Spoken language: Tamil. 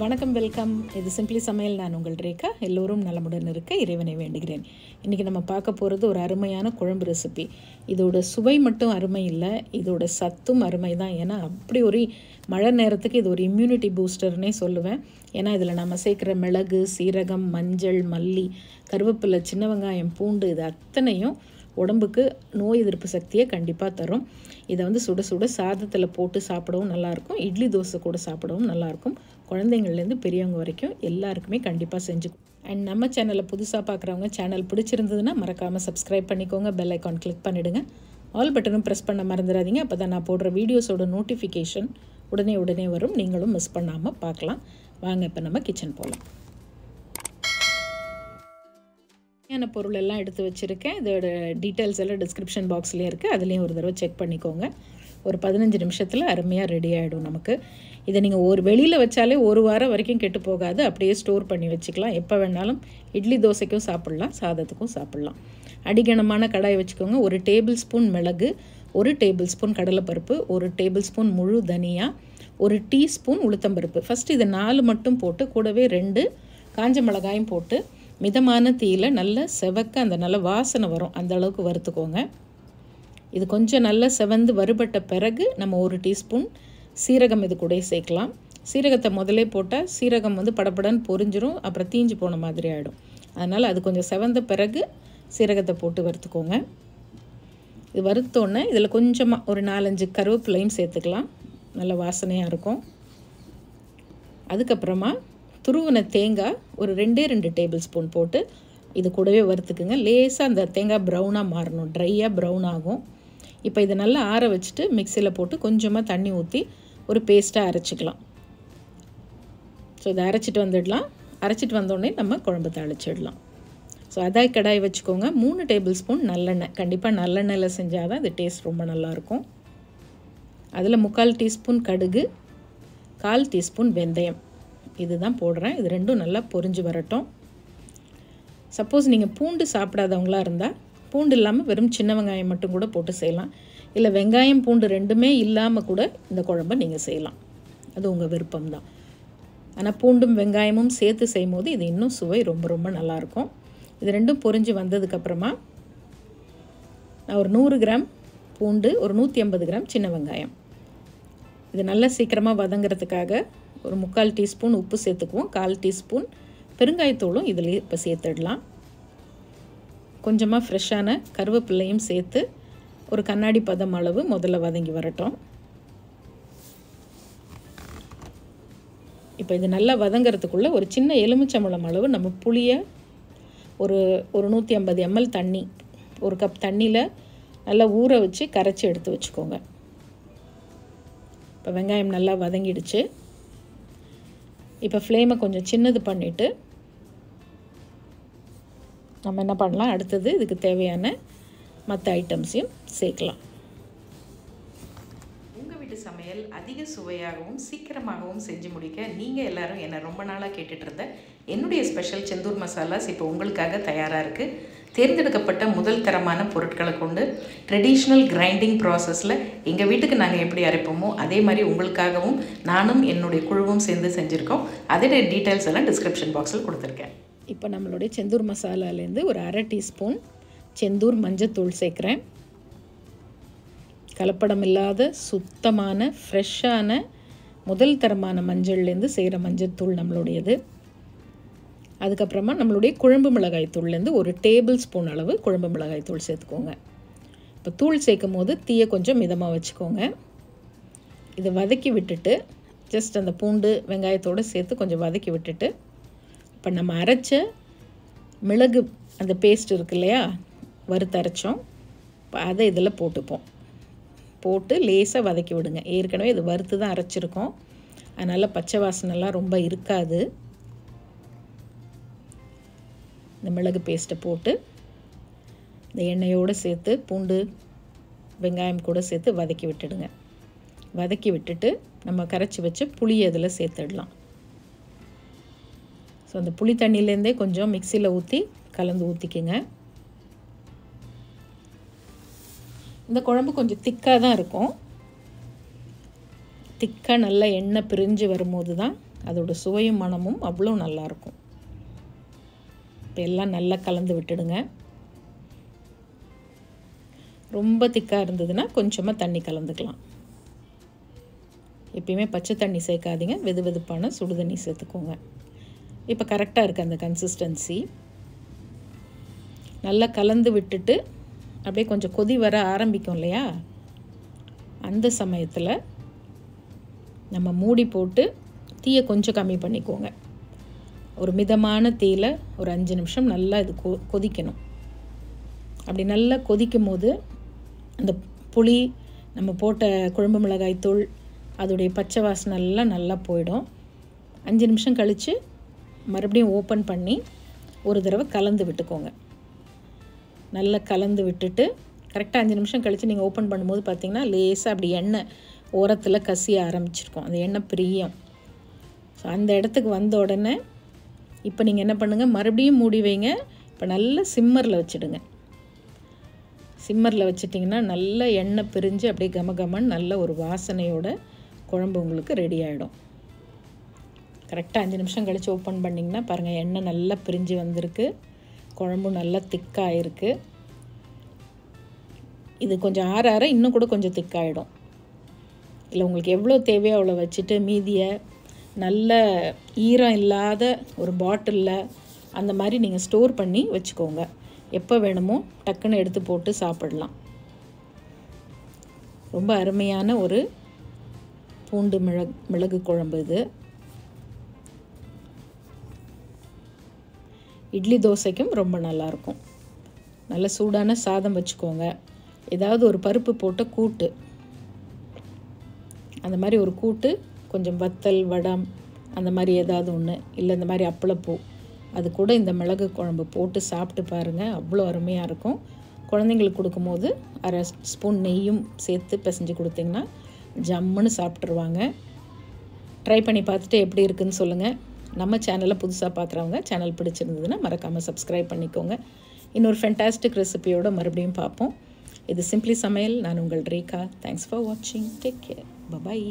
வணக்கம், வெல்கம். இது சிம்பிளி சமையல். நான் உங்கள் ரேகா. எல்லோரும் நலமுடன் இருக்க இறைவனை வேண்டுகிறேன். இன்றைக்கி நம்ம பார்க்க போகிறது ஒரு அருமையான குழம்பு ரெசிபி. இதோட சுவை மட்டும் அருமை இல்லை, இதோட சத்தும் அருமை தான். ஏன்னா அப்படி ஒரு மழை நேரத்துக்கு இது ஒரு இம்யூனிட்டி பூஸ்டர்னே சொல்லுவேன். ஏன்னா இதில் நம்ம சேர்க்குற மிளகு, சீரகம், மஞ்சள், மல்லி, கருவேப்பிலை, சின்ன வெங்காயம், பூண்டு இது அத்தனையும் உடம்புக்கு நோய் எதிர்ப்பு சக்தியை கண்டிப்பாக தரும். இதை சுட சுட சாதத்தில் போட்டு சாப்பிடவும் நல்லாயிருக்கும், இட்லி தோசை கூட சாப்பிடவும் நல்லாயிருக்கும். குழந்தைங்கள்லேருந்து பெரியவங்க வரைக்கும் எல்லாருக்குமே கண்டிப்பாக செஞ்சு. அண்ட் நம்ம சேனலை புதுசாக பார்க்குறவங்க சேனல் பிடிச்சிருந்ததுன்னா மறக்காமல் சப்ஸ்கிரைப் பண்ணிக்கோங்க, பெல் ஐக்கான் கிளிக் பண்ணிவிடுங்க, ஆல் பட்டனும் ப்ரெஸ் பண்ண மறந்துடாதீங்க. அப்போ தான் நான் போடுற வீடியோஸோட நோட்டிஃபிகேஷன் உடனே வரும், நீங்களும் மிஸ் பண்ணாமல் பார்க்கலாம். வாங்க இப்போ நம்ம கிச்சன் போகலாம். பொருள் எல்லாம் எடுத்து வச்சுருக்கேன். இதோட டீட்டெயில்ஸ் எல்லாம் டிஸ்கிரிப்ஷன் பாக்ஸ்லேயே இருக்குது, அதுலேயும் ஒரு தடவை செக் பண்ணிக்கோங்க. ஒரு 15 நிமிஷத்தில் அருமையாக ரெடி ஆகிடும் நமக்கு. இதை நீங்கள் ஒரு வெளியில் வச்சாலே ஒரு வாரம் வரைக்கும் கெட்டு போகாது, அப்படியே ஸ்டோர் பண்ணி வச்சுக்கலாம். எப்போ வேணாலும் இட்லி தோசைக்கும் சாப்பிட்லாம், சாதத்துக்கும் சாப்பிட்லாம். அடிகனமான கடாய் வச்சுக்கோங்க. 1 டேபிள் ஸ்பூன் மிளகு, 1 டேபிள் ஸ்பூன் கடலைப்பருப்பு, 1 டேபிள் ஸ்பூன் முழு தனியா, 1 டீஸ்பூன் உளுத்தம்பருப்பு. ஃபஸ்ட்டு இதை 4 மட்டும் போட்டு கூடவே 2 காஞ்ச மிளகாயும் போட்டு மிதமான தீயில் நல்ல செவக்க அந்த நல்ல வாசனை வரும் அந்த அளவுக்கு வறுத்துக்கோங்க. இது கொஞ்சம் நல்ல செவந்து வறுபட்ட பிறகு நம்ம 1 டீஸ்பூன் சீரகம் இது கூட சேர்க்கலாம். சீரகத்தை முதலே போட்டால் சீரகம் படப்படன்னு பொரிஞ்சிரும், அப்புறம் தீஞ்சு போன மாதிரி ஆகிடும். அதனால் அது கொஞ்சம் செவந்த பிறகு சீரகத்தை போட்டு வறுத்துக்கோங்க. இது வறுத்தோன்னே இதில் கொஞ்சமாக ஒரு 4-5 கருவேப்பிலையும் சேர்த்துக்கலாம், நல்ல வாசனையாக இருக்கும். அதுக்கப்புறமா துருவின தேங்காய் ஒரு 2 டேபிள் ஸ்பூன் போட்டு இது கூடவே வறுத்துக்குங்க. லேசாக அந்த தேங்காய் ப்ரௌனாக மாறணும், ட்ரையாக ப்ரௌன் ஆகும். இப்போ இதை நல்லா ஆற வச்சுட்டு மிக்சியில் போட்டு கொஞ்சமாக தண்ணி ஊற்றி ஒரு பேஸ்ட்டாக அரைச்சிக்கலாம். ஸோ இதை அரைச்சிட்டு வந்துடலாம். அரைச்சிட்டு வந்தோடனே நம்ம குழம்பு தாளிச்சிடலாம். ஸோ அதாய் கடாய் வச்சுக்கோங்க. 3 டேபிள் ஸ்பூன் நல்லெண்ணெய், கண்டிப்பாக நல்லெண்ணெயில் செஞ்சால் தான் இது டேஸ்ட் ரொம்ப நல்லாயிருக்கும். அதில் 3/4 டீஸ்பூன் கடுகு, 1/4 டீஸ்பூன் வெந்தயம் இதுதான் போடுறேன். இது ரெண்டும் நல்லா பொரிஞ்சு வரட்டும். சப்போஸ் நீங்கள் பூண்டு சாப்பிடாதவங்களாக இருந்தால் பூண்டு இல்லாமல் வெறும் சின்ன வெங்காயம் மட்டும் கூட போட்டு செய்யலாம். இல்லை வெங்காயம் பூண்டு ரெண்டுமே இல்லாமல் கூட இந்த குழம்பை நீங்கள் செய்யலாம், அது உங்கள் விருப்பம்தான். ஆனால் பூண்டும் வெங்காயமும் சேர்த்து செய்யும் போது இது இன்னும் சுவை ரொம்ப நல்லாயிருக்கும். இது ரெண்டும் பொரிஞ்சு வந்ததுக்கப்புறமா நான் ஒரு 100 கிராம் பூண்டு, ஒரு 150 கிராம் சின்ன வெங்காயம், இது நல்லா சீக்கிரமாக வதங்கிறதுக்காக ஒரு 3/4 டீஸ்பூன் உப்பு சேர்த்துக்குவோம். 1/4 டீஸ்பூன் பெருங்காயத்தூளும் இதில் இப்போ சேர்த்துடலாம். கொஞ்சமாக ஃப்ரெஷ்ஷான கருவேப்பிலையும் சேர்த்து ஒரு கண்ணாடி பதம் அளவு முதல்ல வதங்கி வரட்டும். இப்போ இது நல்லா வதங்கிறதுக்குள்ளே ஒரு சின்ன எலுமிச்சம்பழம் அளவு நம்ம புளியை ஒரு 150 ml தண்ணி, 1 கப் தண்ணியில் நல்லா ஊற வச்சு கரைச்சி எடுத்து வச்சுக்கோங்க. இப்போ வெங்காயம் நல்லா வதங்கிடுச்சு. இப்போ ஃப்ளேமை கொஞ்சம் சின்னது பண்ணிவிட்டு நம்ம என்ன பண்ணலாம், அடுத்தது இதுக்கு தேவையான மற்ற ஐட்டம்ஸையும் சேர்க்கலாம். உங்கள் வீட்டு சமையல் அதிக சுவையாகவும் சீக்கிரமாகவும் செஞ்சு முடிக்க நீங்கள் எல்லோரும் என்னை ரொம்ப நாளாக கேட்டுட்டு இருந்த என்னுடைய ஸ்பெஷல் செந்தூர் மசாலாஸ் இப்போ உங்களுக்காக தயாராக இருக்குது. தேர்ந்தெடுக்கப்பட்ட முதல் தரமான பொருட்களை கொண்டு ட்ரெடிஷ்னல் கிரைண்டிங் ப்ராசஸில் எங்கள் வீட்டுக்கு நாங்கள் எப்படி அரைப்போமோ அதே மாதிரி உங்களுக்காகவும் நானும் என்னுடைய குழுவும் சேர்ந்து செஞ்சுருக்கோம். அதோட டீட்டெயில்ஸ் எல்லாம் டிஸ்கிரிப்ஷன் பாக்ஸில் கொடுத்துருக்கேன். இப்போ நம்மளுடைய செந்தூர் மசாலாலேருந்து ஒரு 1/2 டீஸ்பூன் செந்தூர் மஞ்சத்தூள் சேர்க்குறேன். கலப்படம் இல்லாத சுத்தமான ஃப்ரெஷ்ஷான முதல் தரமான மஞ்சள்லேருந்து செய்கிற மஞ்சத்தூள் நம்மளுடையது. அதுக்கப்புறமா நம்மளுடைய குழம்பு மிளகாய் தூள்லேருந்து 1 டேபிள் ஸ்பூன் அளவு குழம்பு மிளகாய் தூள் சேர்த்துக்கோங்க. இப்போ தூள் சேர்க்கும் போது தீயை கொஞ்சம் மிதமாக வச்சுக்கோங்க. இதை வதக்கி விட்டுட்டு ஜஸ்ட் அந்த பூண்டு வெங்காயத்தோடு சேர்த்து கொஞ்சம் வதக்கி விட்டுட்டு இப்போ நம்ம அரைச்ச மிளகு அந்த பேஸ்ட் இருக்கு இல்லையா, வறுத்து அரைச்சோம், இப்போ அதை இதில் போட்டு லேசாக வதக்கி விடுங்க. ஏற்கனவே இது வறுத்து தான் அரைச்சிருக்கோம், அதனால் பச்சை வாசனைலாம் ரொம்ப இருக்காது. இந்த மிளகு பேஸ்ட்டை போட்டு இந்த எண்ணெயோடு சேர்த்து பூண்டு வெங்காயம் கூட சேர்த்து வதக்கி விட்டுடுங்க. வதக்கி விட்டுட்டு நம்ம கரைச்சி வச்சு புளியை இதில் சேர்த்துடலாம். ஸோ அந்த புளி தண்ணியிலேருந்தே கொஞ்சம் மிக்சியில் ஊற்றி கலந்து ஊற்றிக்குங்க. இந்த குழம்பு கொஞ்சம் திக்காக தான் இருக்கும். திக்காக நல்லா எண்ணெய் பிரிஞ்சு வரும்போது தான் அதோட சுவையும் மணமும் அவ்வளோ நல்லாயிருக்கும். இப்போ எல்லாம் நல்லா கலந்து விட்டுடுங்க. ரொம்ப திக்காக இருந்ததுன்னா கொஞ்சமாக தண்ணி கலந்துக்கலாம். எப்பயுமே பச்சை தண்ணி சேர்க்காதீங்க, வெது வெதுப்பான சுடு தண்ணி சேர்த்துக்கோங்க. இப்போ கரெக்டாக இருக்குது அந்த கன்சிஸ்டன்சி. நல்லா கலந்து விட்டுட்டு அப்படியே கொஞ்சம் கொதி வர ஆரம்பிக்கும் இல்லையா, அந்த சமயத்தில் நம்ம மூடி போட்டு தீயை கொஞ்சம் கம்மி பண்ணிக்கோங்க. ஒரு மிதமான தீயில் ஒரு 5 நிமிஷம் நல்லா இது கொதிக்கணும். அப்படி நல்லா கொதிக்கும் போது அந்த புளி, நம்ம போட்ட குழம்பு மிளகாய் தூள், அதோடைய பச்சை வாசனை எல்லாம் நல்லா போயிடும். 5 நிமிஷம் கழித்து மறுபடியும் ஓப்பன் பண்ணி ஒரு தடவை கலந்து விட்டுக்கோங்க. நல்லா கலந்து விட்டுட்டு கரெக்டாக 5 நிமிஷம் கழித்து நீங்கள் ஓப்பன் பண்ணும்போது பார்த்திங்கன்னா லேசாக அப்படி எண்ணெய் ஓரத்தில் கசிய ஆரம்பிச்சிருக்கும். அந்த எண்ணெய் பிரியும். ஸோ அந்த இடத்துக்கு வந்த உடனே இப்போ நீங்கள் என்ன பண்ணுங்கள், மறுபடியும் மூடி வைங்க. இப்போ நல்லா சிம்மரில் வச்சுடுங்க. சிம்மரில் வச்சிட்டிங்கன்னா நல்ல எண்ணெய் பிரிஞ்சு அப்படியே கமகமன்னு நல்ல ஒரு வாசனையோட குழம்பு உங்களுக்கு ரெடி ஆகிடும். கரெக்டாக 5 நிமிஷம் கழித்து ஓப்பன் பண்ணிங்கன்னா பாருங்கள், எண்ணெய் நல்லா பிரிஞ்சு வந்திருக்கு, குழம்பு நல்லா திக்காக இருக்குது. இது கொஞ்சம் ஆற ஆற இன்னும் கூட கொஞ்சம் திக்காகிடும். இல்லை உங்களுக்கு எவ்வளோ தேவையோ அவ்வளோ வச்சுட்டு மீதியை நல்ல ஈரம் இல்லாத ஒரு பாட்டிலில் அந்த மாதிரி நீங்கள் ஸ்டோர் பண்ணி வச்சுக்கோங்க. எப்போ வேணுமோ டக்குன்னு எடுத்து போட்டு சாப்பிடலாம். ரொம்ப அருமையான ஒரு பூண்டு மிளகு குழம்பு இது. இட்லி தோசைக்கும் ரொம்ப நல்லாயிருக்கும். நல்ல சூடான சாதம் வச்சுக்கோங்க. ஏதாவது ஒரு பருப்பு போட்ட கூட்டு, அந்த மாதிரி ஒரு கூட்டு, கொஞ்சம் வத்தல் வடம் அந்த மாதிரி ஏதாவது ஒன்று, இல்லை இந்த மாதிரி அப்பளப்பூ, அது கூட இந்த மிளகு குழம்பு போட்டு சாப்பிட்டு பாருங்கள், அவ்வளோ அருமையாக இருக்கும். குழந்தைங்களுக்கு கொடுக்கும்போது அரை ஸ்பூன் நெய்யும் சேர்த்து பிசைஞ்சு கொடுத்திங்கன்னா ஜம்முன்னு சாப்பிட்ருவாங்க. ட்ரை பண்ணி பார்த்துட்டு எப்படி இருக்குதுன்னு சொல்லுங்கள். நம்ம சேனலை புதுசாக பார்க்குறவங்க சேனல் பிடிச்சிருந்ததுன்னா மறக்காமல் சப்ஸ்கிரைப் பண்ணிக்கோங்க. இன்னொரு ஃபென்டாஸ்டிக் ரெசிபியோடு மறுபடியும் பார்ப்போம். இது சிம்பிளி சமையல். நான் உங்கள் ரேகா. தேங்க்ஸ் ஃபார் வாட்சிங். Take care. பபாய்.